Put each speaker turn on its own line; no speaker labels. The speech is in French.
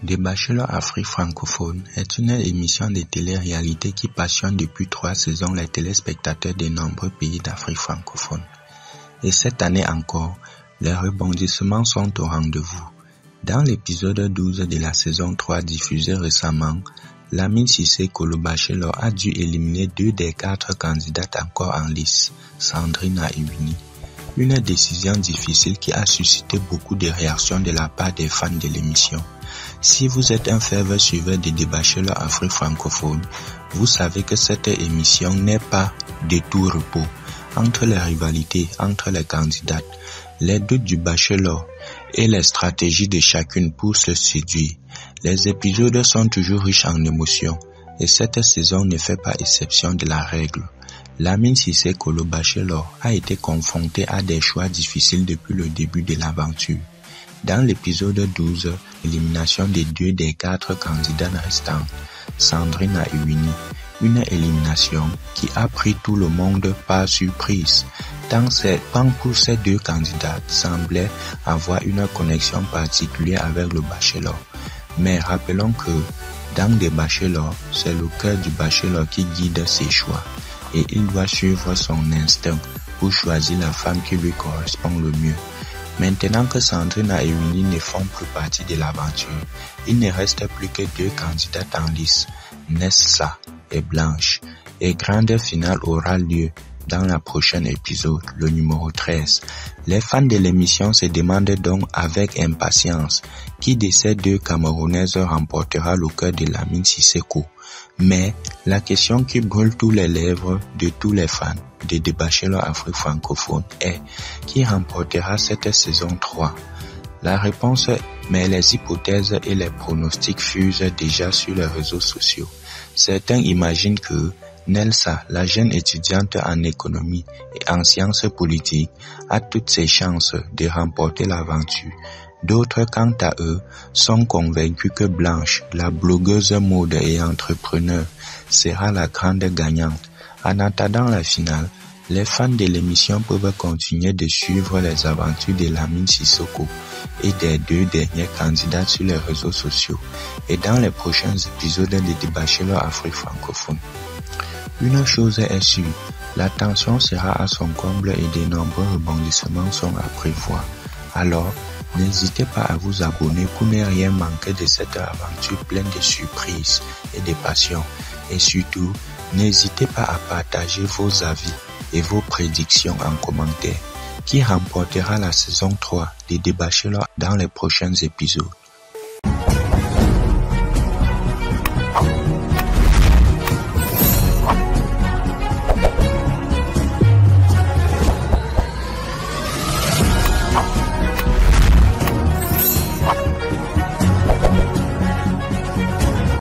The Bachelor Afrique francophone est une émission de télé-réalité qui passionne depuis 3 saisons les téléspectateurs de nombreux pays d'Afrique francophone. Et cette année encore, les rebondissements sont au rendez-vous. Dans l'épisode 12 de la saison 3 diffusé récemment, Lamine Sissoko, le Bachelor, a dû éliminer 2 des 4 candidates encore en lice, Sandrine et Winnie. Une décision difficile qui a suscité beaucoup de réactions de la part des fans de l'émission. Si vous êtes un fervent suiveur de The Bachelor Afrique francophone, vous savez que cette émission n'est pas de tout repos. Entre les rivalités, entre les candidates, les doutes du Bachelor et les stratégies de chacune pour se séduire, les épisodes sont toujours riches en émotions et cette saison ne fait pas exception de la règle. Lamine Sissoko, le Bachelor, a été confronté à des choix difficiles depuis le début de l'aventure. Dans l'épisode 12, élimination de 2 des 4 candidats restants, Sandrine et Winnie, une élimination qui a pris tout le monde par surprise, tant pour ces 2 candidats semblaient avoir une connexion particulière avec le Bachelor. Mais rappelons que dans The Bachelor, c'est le cœur du Bachelor qui guide ses choix et il doit suivre son instinct pour choisir la femme qui lui correspond le mieux. Maintenant que Sandrine et Winnie ne font plus partie de l'aventure, il ne reste plus que 2 candidates en lice, Nessa et Blanche, et grande finale aura lieu dans la prochaine épisode, le numéro 13. Les fans de l'émission se demandent donc avec impatience qui de ces 2 Camerounaises remportera le cœur de Lamine Sissoko. Mais la question qui brûle tous les lèvres de tous les fans de The Bachelor Afrique francophone est qui remportera cette saison 3. La réponse, mais les hypothèses et les pronostics fusent déjà sur les réseaux sociaux. Certains imaginent que Nelsa, la jeune étudiante en économie et en sciences politiques, a toutes ses chances de remporter l'aventure. D'autres, quant à eux, sont convaincus que Blanche, la blogueuse mode et entrepreneur, sera la grande gagnante. En attendant la finale, les fans de l'émission peuvent continuer de suivre les aventures de Lamine Sissoko et des 2 derniers candidats sur les réseaux sociaux et dans les prochains épisodes de The Bachelor Afrique francophone. Une chose est sûre, la tension sera à son comble et de nombreux rebondissements sont à prévoir. Alors, n'hésitez pas à vous abonner pour ne rien manquer de cette aventure pleine de surprises et de passion. Et surtout, n'hésitez pas à partager vos avis et vos prédictions en commentaire. Qui remportera la saison 3 de The Bachelor dans les prochains épisodes?